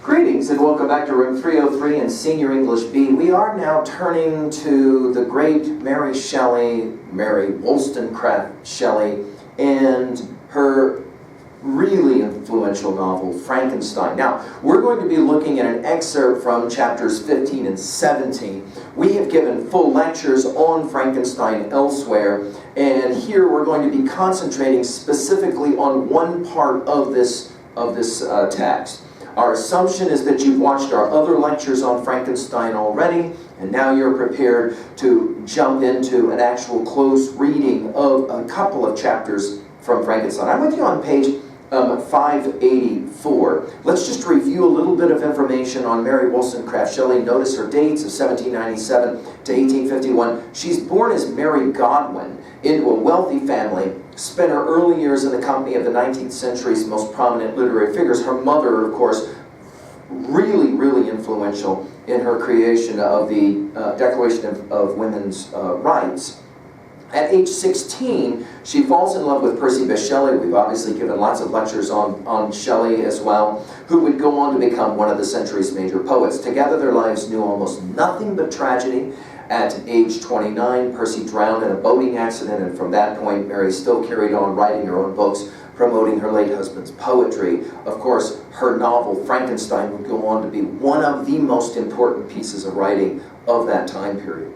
Greetings and welcome back to room 303 in Senior English B. We are now turning to the great Mary Wollstonecraft Shelley, and her really influential novel, Frankenstein. Now, we're going to be looking at an excerpt from chapters 15 and 17. We have given full lectures on Frankenstein elsewhere, and here we're going to be concentrating specifically on one part of this text. Our assumption is that you've watched our other lectures on Frankenstein already, and now you're prepared to jump into an actual close reading of a couple of chapters from Frankenstein. I'm with you on page 584. Let's just review a little bit of information on Mary Wollstonecraft Shelley. Notice her dates of 1797 to 1851. She's born as Mary Godwin into a wealthy family, spent her early years in the company of the 19th century's most prominent literary figures. Her mother, of course, really influential in her creation of the Declaration of Women's Rights. At age 16, she falls in love with Percy Bysshe Shelley. We've obviously given lots of lectures on Shelley as well, who would go on to become one of the century's major poets. Together, their lives knew almost nothing but tragedy. At age 29, Percy drowned in a boating accident, and from that point, Mary still carried on writing her own books, promoting her late husband's poetry. Of course, her novel, Frankenstein, would go on to be one of the most important pieces of writing of that time period.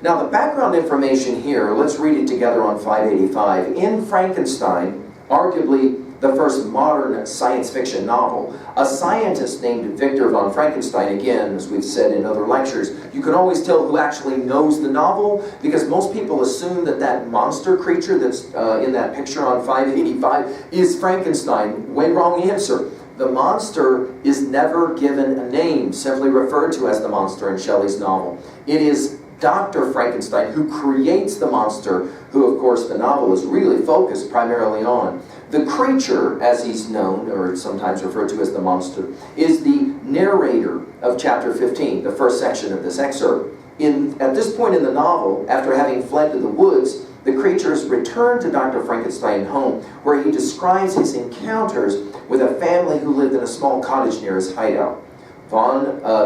Now, the background information here, let's read it together on 585. In Frankenstein, arguably the first modern science fiction novel, a scientist named Victor von Frankenstein, again, as we've said in other lectures, you can always tell who actually knows the novel, because most people assume that that monster creature that's in that picture on 585 is Frankenstein. Way wrong answer. The monster is never given a name, simply referred to as the monster in Shelley's novel. It is Dr. Frankenstein who creates the monster, who, of course, the novel is really focused primarily on. The creature, as he's known, or sometimes referred to as the monster, is the narrator of chapter 15, the first section of this excerpt. At this point in the novel, after having fled to the woods, the creatures return to Dr. Frankenstein's home, where he describes his encounters with a family who lived in a small cottage near his hideout.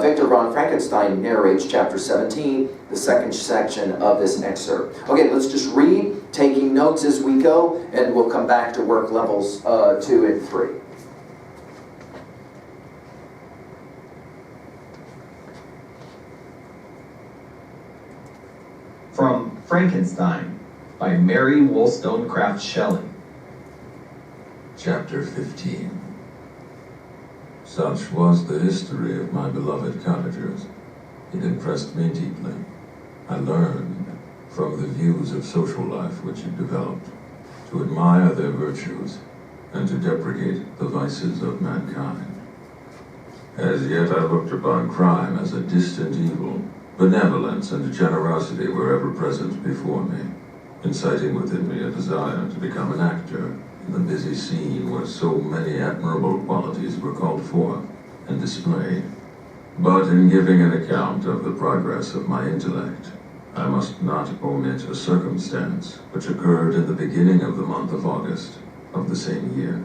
Victor von Frankenstein narrates chapter 17, the second section of this excerpt. Okay, let's just read, taking notes as we go, and we'll come back to work levels 2 and 3. From Frankenstein by Mary Wollstonecraft Shelley. Chapter 15. Such was the history of my beloved Cottagers. It impressed me deeply. I learned, from the views of social life which it developed, to admire their virtues and to deprecate the vices of mankind. As yet I looked upon crime as a distant evil. Benevolence and generosity were ever present before me, inciting within me a desire to become an actor in the busy scene where so many admirable qualities were called forth and displayed. But in giving an account of the progress of my intellect, I must not omit a circumstance which occurred in the beginning of the month of August of the same year.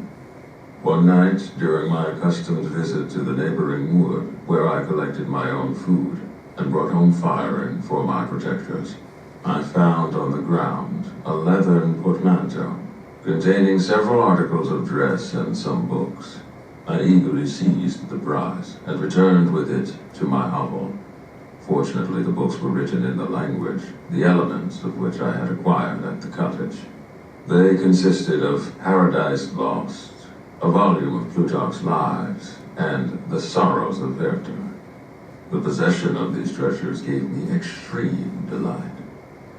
One night, during my accustomed visit to the neighboring wood, where I collected my own food and brought home firing for my protectors, I found on the ground a leathern portmanteau containing several articles of dress and some books. I eagerly seized the prize and returned with it to my hovel. Fortunately, the books were written in the language, the elements of which I had acquired at the cottage. They consisted of Paradise Lost, a volume of Plutarch's Lives, and The Sorrows of Werther. The possession of these treasures gave me extreme delight.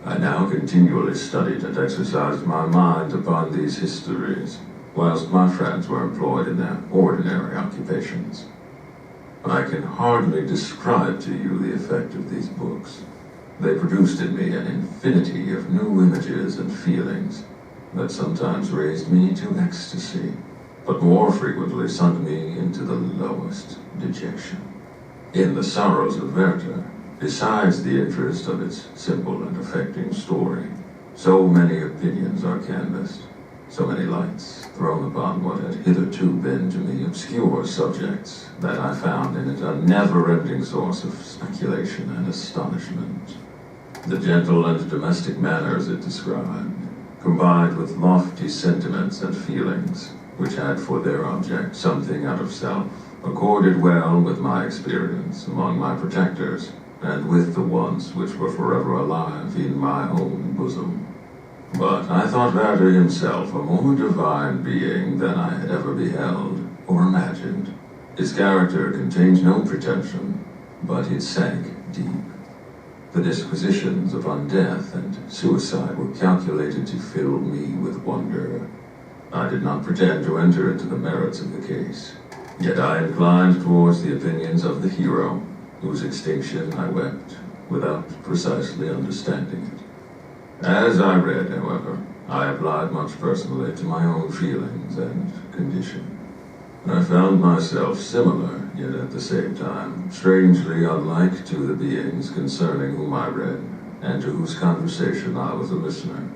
I now continually studied and exercised my mind upon these histories, whilst my friends were employed in their ordinary occupations. I can hardly describe to you the effect of these books. They produced in me an infinity of new images and feelings that sometimes raised me to ecstasy, but more frequently sunk me into the lowest dejection. In The Sorrows of Werther, besides the interest of its simple and affecting story, so many opinions are canvassed, So many lights thrown upon what had hitherto been to me obscure subjects that I found in it a never-ending source of speculation and astonishment. The gentle and domestic manners it described, combined with lofty sentiments and feelings, which had for their object something out of self, accorded well with my experience among my protectors, and with the ones which were forever alive in my own bosom. But I thought Werther himself a more divine being than I had ever beheld or imagined. His character contained no pretension, but it sank deep. The disquisitions upon death and suicide were calculated to fill me with wonder. I did not pretend to enter into the merits of the case, yet I inclined towards the opinions of the hero, whose extinction I wept without precisely understanding it. As I read, however, I applied much personally to my own feelings and condition. I found myself similar, yet at the same time, strangely unlike to the beings concerning whom I read, and to whose conversation I was a listener.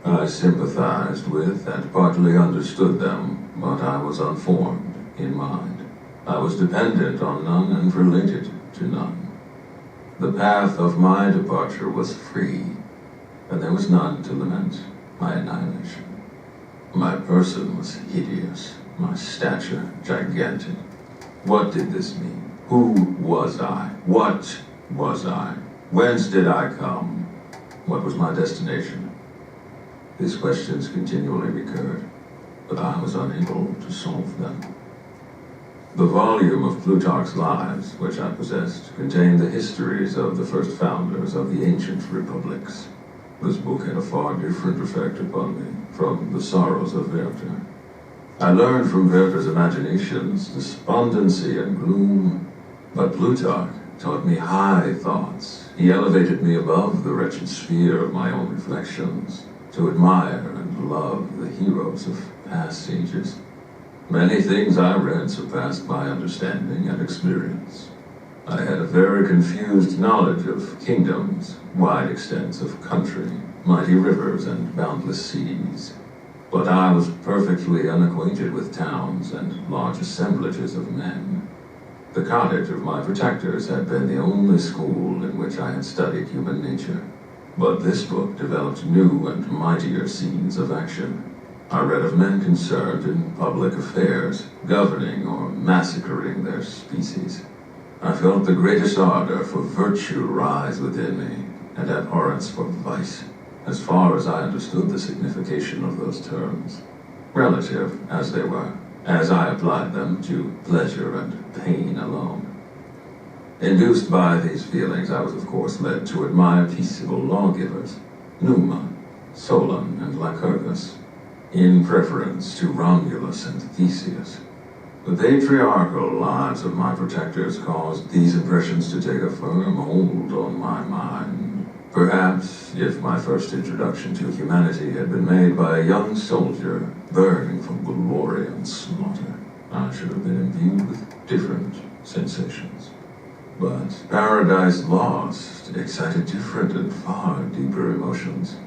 I sympathized with and partly understood them, but I was unformed in mind. I was dependent on none and related to none. The path of my departure was free, and there was none to lament my annihilation. My person was hideous, my stature gigantic. What did this mean? Who was I? What was I? Whence did I come? What was my destination? These questions continually recurred, but I was unable to solve them. The volume of Plutarch's Lives, which I possessed, contained the histories of the first founders of the ancient republics. This book had a far different effect upon me from the sorrows of Werther. I learned from Werther's imaginations despondency and gloom, but Plutarch taught me high thoughts. He elevated me above the wretched sphere of my own reflections, to admire and love the heroes of past ages. Many things I read surpassed my understanding and experience. I had a very confused knowledge of kingdoms, wide extents of country, mighty rivers and boundless seas. But I was perfectly unacquainted with towns and large assemblages of men. The cottage of my protectors had been the only school in which I had studied human nature. But this book developed new and mightier scenes of action. I read of men concerned in public affairs, governing or massacring their species. I felt the greatest ardor for virtue rise within me, and abhorrence for vice, as far as I understood the signification of those terms, relative as they were, as I applied them to pleasure and pain alone. Induced by these feelings, I was of course led to admire peaceable lawgivers, Numa, Solon, and Lycurgus, in preference to Romulus and Theseus. The patriarchal lives of my protectors caused these impressions to take a firm hold on my mind. Perhaps if my first introduction to humanity had been made by a young soldier burning from glory and slaughter, I should have been imbued with different sensations. But Paradise Lost excited different and far deeper emotions.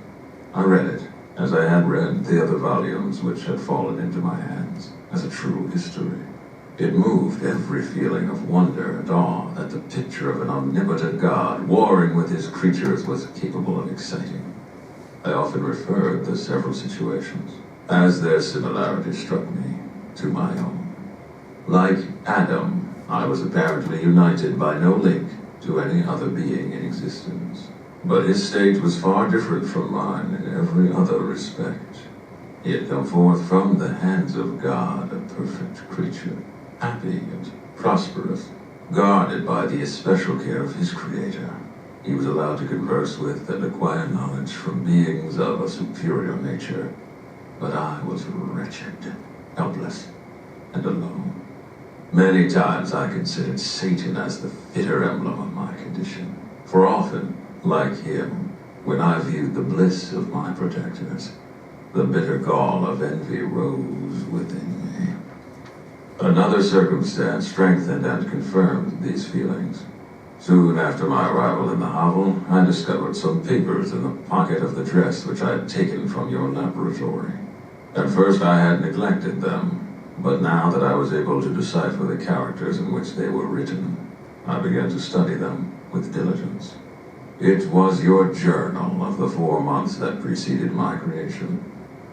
I read it, as I had read the other volumes which had fallen into my hands, as a true history. It moved every feeling of wonder and awe that the picture of an omnipotent God warring with his creatures was capable of exciting. I often referred the several situations, as their similarity struck me, to my own. Like Adam, I was apparently united by no link to any other being in existence. But his state was far different from mine in every other respect. He had come forth from the hands of God, a perfect creature, happy and prosperous, guarded by the especial care of his Creator. He was allowed to converse with and acquire knowledge from beings of a superior nature. But I was wretched, helpless, and alone. Many times I considered Satan as the fitter emblem of my condition, for often, like him, when I viewed the bliss of my protectors, the bitter gall of envy rose within me. Another circumstance strengthened and confirmed these feelings. Soon after my arrival in the hovel, I discovered some papers in the pocket of the dress which I had taken from your laboratory. At first I had neglected them, but now that I was able to decipher the characters in which they were written, I began to study them with diligence. It was your journal of the 4 months that preceded my creation.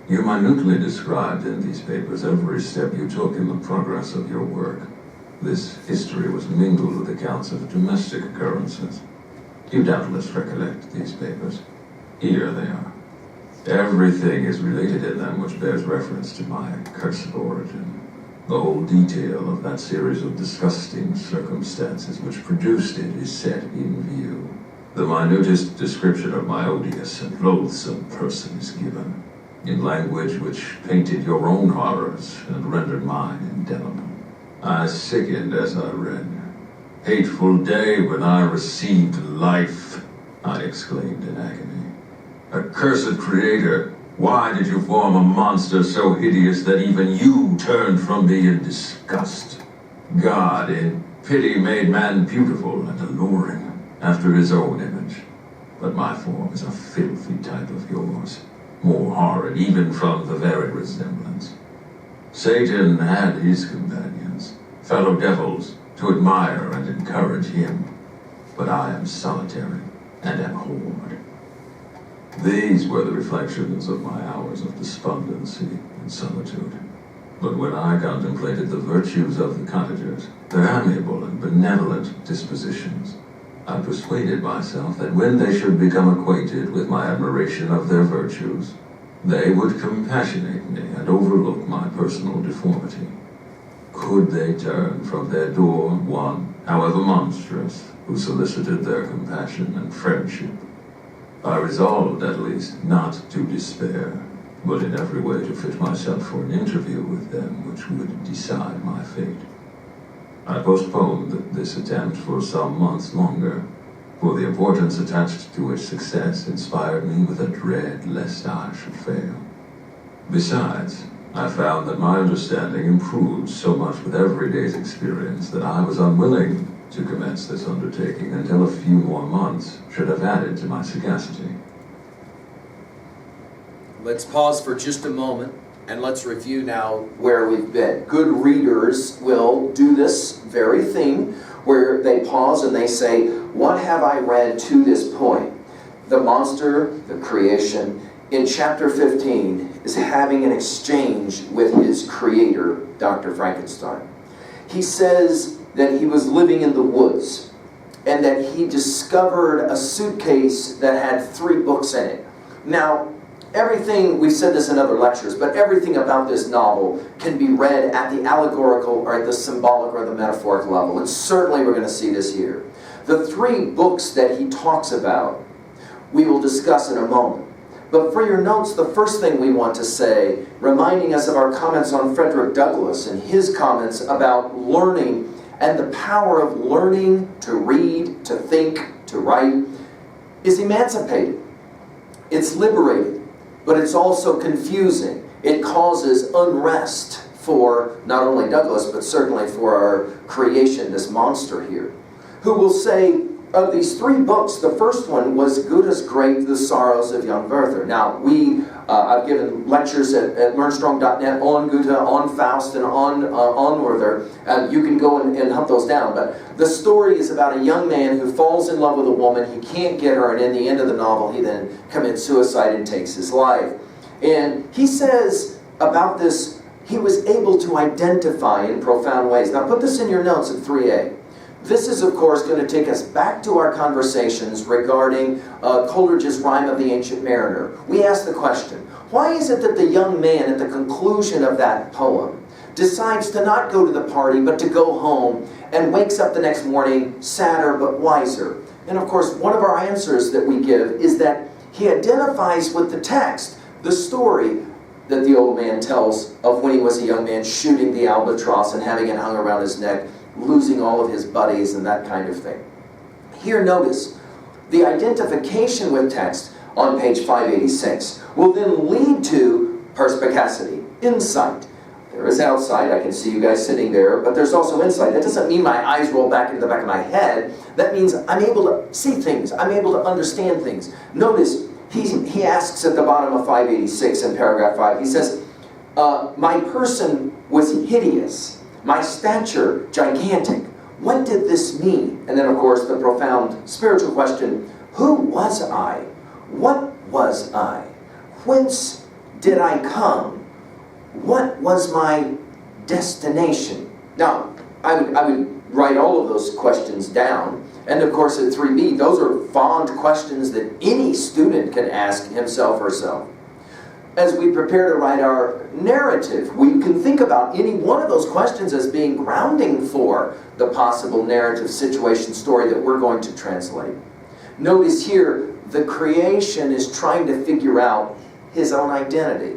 You minutely described in these papers every step you took in the progress of your work. This history was mingled with accounts of domestic occurrences. You doubtless recollect these papers. Here they are. Everything is related in them which bears reference to my cursed origin. The whole detail of that series of disgusting circumstances which produced it is set in view. The minutest description of my odious and loathsome person is given, in language which painted your own horrors and rendered mine indelible. I sickened as I read. "Hateful day when I received life," I exclaimed in agony. "Accursed creator, why did you form a monster so hideous that even you turned from me in disgust? God, in pity, made man beautiful and alluring, after his own image. But my form is a filthy type of yours, more horrid even from the very resemblance. Satan had his companions, fellow devils, to admire and encourage him, but I am solitary and abhorred." These were the reflections of my hours of despondency and solitude. But when I contemplated the virtues of the Cottagers, their amiable and benevolent dispositions, I persuaded myself that when they should become acquainted with my admiration of their virtues, they would compassionate me and overlook my personal deformity. Could they turn from their door one, however monstrous, who solicited their compassion and friendship? I resolved, at least, not to despair, but in every way to fit myself for an interview with them which would decide my fate. I postponed this attempt for some months longer, for the importance attached to its success inspired me with a dread lest I should fail. Besides, I found that my understanding improved so much with every day's experience that I was unwilling to commence this undertaking until a few more months should have added to my sagacity. Let's pause for just a moment and let's review now where we've been. Good readers will do this very thing where they pause and they say, what have I read to this point? The monster, the creation, in chapter 15 is having an exchange with his creator, Dr. Frankenstein. He says that he was living in the woods and that he discovered a suitcase that had 3 books in it. Now, everything, we've said this in other lectures, but everything about this novel can be read at the allegorical or at the symbolic or the metaphoric level. And certainly we're going to see this here. The 3 books that he talks about, we will discuss in a moment. But for your notes, the first thing we want to say, reminding us of our comments on Frederick Douglass and his comments about learning and the power of learning to read, to think, to write, is emancipating. It's liberating, but it's also confusing. It causes unrest for not only Douglass, but certainly for our creation, this monster here, who will say, of these 3 books, the first one was Good as Great, The Sorrows of Young Werther. Now, I've given lectures at learnstrong.net on Goethe, on Faust, and on Werther. You can go and hunt those down. But the story is about a young man who falls in love with a woman. He can't get her, and in the end of the novel, he then commits suicide and takes his life. And he says about this, he was able to identify in profound ways. Now, put this in your notes at 3A. This is, of course, going to take us back to our conversations regarding Coleridge's Rime of the Ancient Mariner. We asked the question, why is it that the young man at the conclusion of that poem decides to not go to the party but to go home and wakes up the next morning sadder but wiser? And of course, one of our answers that we give is that he identifies with the text, the story that the old man tells of when he was a young man shooting the albatross and having it hung around his neck, losing all of his buddies and that kind of thing. Here, notice, the identification with text on page 586 will then lead to perspicacity, insight. There is outside, I can see you guys sitting there, but there's also insight. That doesn't mean my eyes roll back into the back of my head. That means I'm able to see things. I'm able to understand things. Notice, he asks at the bottom of 586 in paragraph 5, he says, My person was hideous, my stature gigantic. What did this mean? And then, of course, the profound spiritual question, who was I? What was I? Whence did I come? What was my destination? Now, I would write all of those questions down. And of course, at 3B, those are fond questions that any student can ask himself or herself. As we prepare to write our narrative, we can think about any one of those questions as being grounding for the possible narrative, situation, story that we're going to translate. Notice here, the creation is trying to figure out his own identity.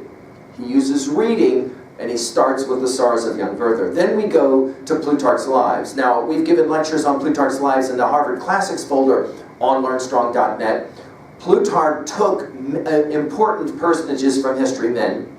He uses reading, and he starts with the sorrows of young Werther. Then we go to Plutarch's Lives. Now, we've given lectures on Plutarch's Lives in the Harvard Classics folder on LearnStrong.net. Plutarch took important personages from history, men,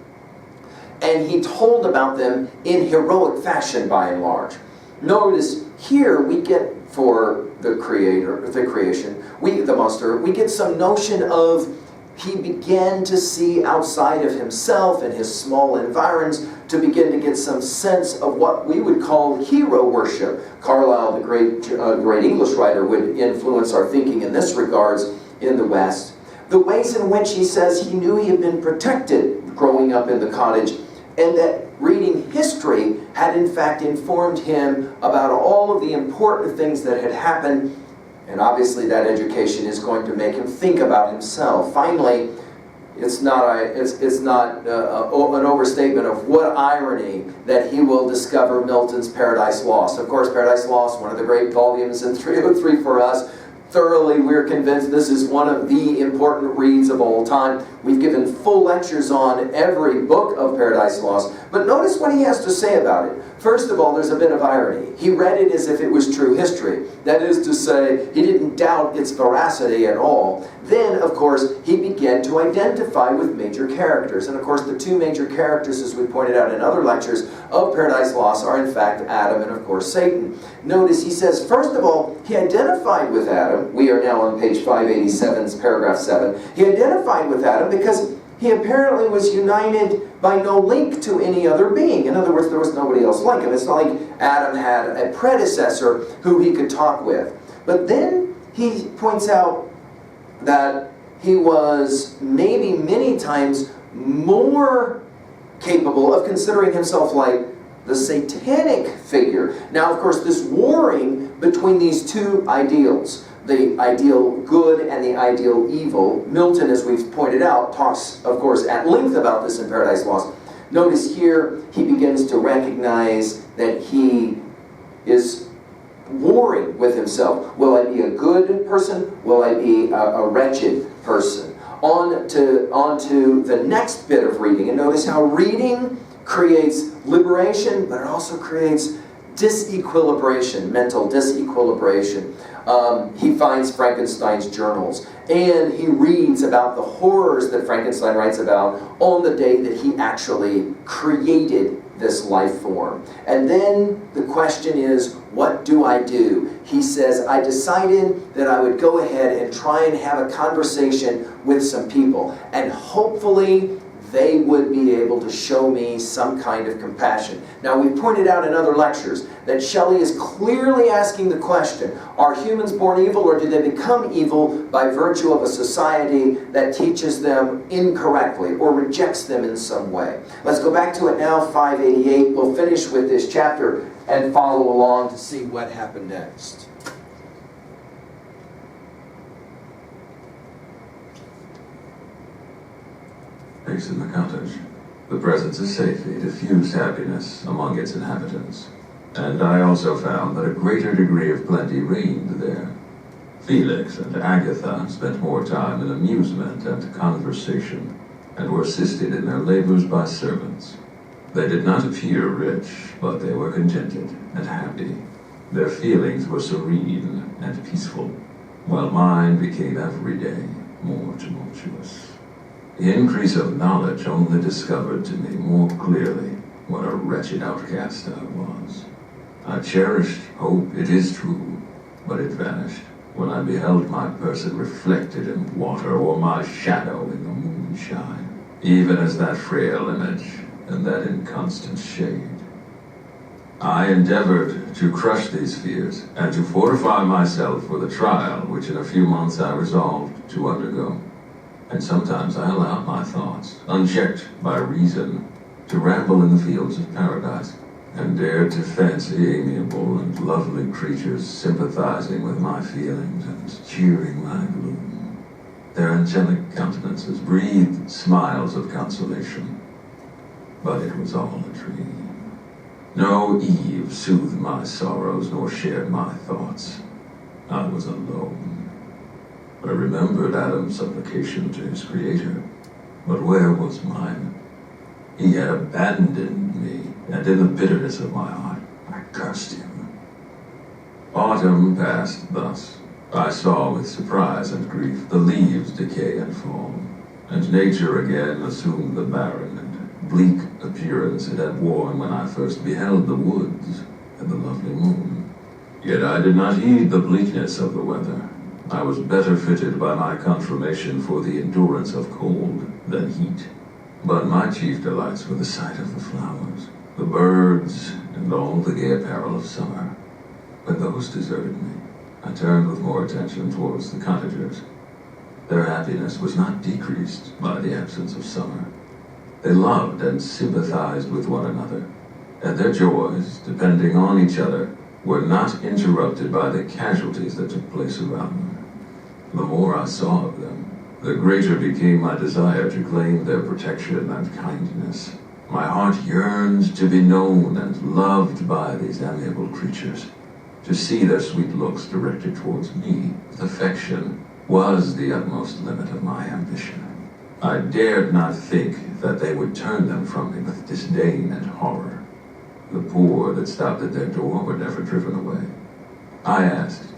and he told about them in heroic fashion by and large. Notice here we get for the creator, the creation, the monster, we get some notion of he began to see outside of himself and his small environs to begin to get some sense of what we would call hero worship. Carlyle, the great English writer, would influence our thinking in this regards in the West. The ways in which he says he knew he had been protected growing up in the cottage, and that reading history had in fact informed him about all of the important things that had happened. And obviously that education is going to make him think about himself. Finally, it's not an overstatement of what irony that he will discover Milton's Paradise Lost. Of course, Paradise Lost, one of the great volumes in 303 for us. Thoroughly, we're convinced this is one of the important reads of all time. We've given full lectures on every book of Paradise Lost. But notice what he has to say about it. First of all, there's a bit of irony. He read it as if it was true history. That is to say, he didn't doubt its veracity at all. Then, of course, he began to identify with major characters. And of course, the two major characters, as we pointed out in other lectures of Paradise Lost, are in fact Adam and, of course, Satan. Notice he says, first of all, he identified with Adam. We are now on page 587, paragraph 7. He identified with Adam because he apparently was united by no link to any other being. In other words, there was nobody else like him. It's not like Adam had a predecessor who he could talk with. But then he points out that he was maybe many times more capable of considering himself like the satanic figure. Now, of course, this warring between these two ideals, the ideal good and the ideal evil, Milton, as we've pointed out, talks, of course, at length about this in Paradise Lost. Notice here, he begins to recognize that he is warring with himself. Will I be a good person? Will I be a wretched person? On to the next bit of reading. And notice how reading creates liberation, but it also creates disequilibration, mental disequilibration. He finds Frankenstein's journals, and he reads about the horrors that Frankenstein writes about on the day that he actually created this life form. And then the question is, what do I do? He says, I decided that I would go ahead and try and have a conversation with some people, and hopefully they would be able to show me some kind of compassion. Now, we pointed out in other lectures that Shelley is clearly asking the question, are humans born evil, or do they become evil by virtue of a society that teaches them incorrectly or rejects them in some way? Let's go back to it now, 588. We'll finish with this chapter and follow along to see what happened next. Peace in the cottage. The presence of safety diffused happiness among its inhabitants. And I also found that a greater degree of plenty reigned there. Felix and Agatha spent more time in amusement and conversation, and were assisted in their labors by servants. They did not appear rich, but they were contented and happy. Their feelings were serene and peaceful, while mine became every day more tumultuous. The increase of knowledge only discovered to me more clearly what a wretched outcast I was. I cherished hope, it is true, but it vanished when I beheld my person reflected in water or my shadow in the moonshine. Even as that frail image, and that in constant shade. I endeavored to crush these fears and to fortify myself for the trial which in a few months I resolved to undergo. And sometimes I allowed my thoughts, unchecked by reason, to ramble in the fields of paradise, and dared to fancy amiable and lovely creatures sympathizing with my feelings and cheering my gloom. Their angelic countenances breathed smiles of consolation, but it was all a dream. No Eve soothed my sorrows nor shared my thoughts. I was alone. I remembered Adam's supplication to his Creator, but where was mine? He had abandoned me, and in the bitterness of my heart, I cursed him. Autumn passed thus. I saw with surprise and grief the leaves decay and fall, and nature again assumed the barren and bleak appearance it had worn when I first beheld the woods and the lovely moon. Yet I did not heed the bleakness of the weather. I was better fitted by my conformation for the endurance of cold than heat. But my chief delights were the sight of the flowers, the birds, and all the gay apparel of summer. When those deserted me, I turned with more attention towards the cottagers. Their happiness was not decreased by the absence of summer. They loved and sympathized with one another, and their joys, depending on each other, were not interrupted by the casualties that took place around them. The more I saw of them, the greater became my desire to claim their protection and kindness. My heart yearned to be known and loved by these amiable creatures. To see their sweet looks directed towards me with affection was the utmost limit of my ambition. I dared not think that they would turn them from me with disdain and horror. The poor that stopped at their door were never driven away. I asked,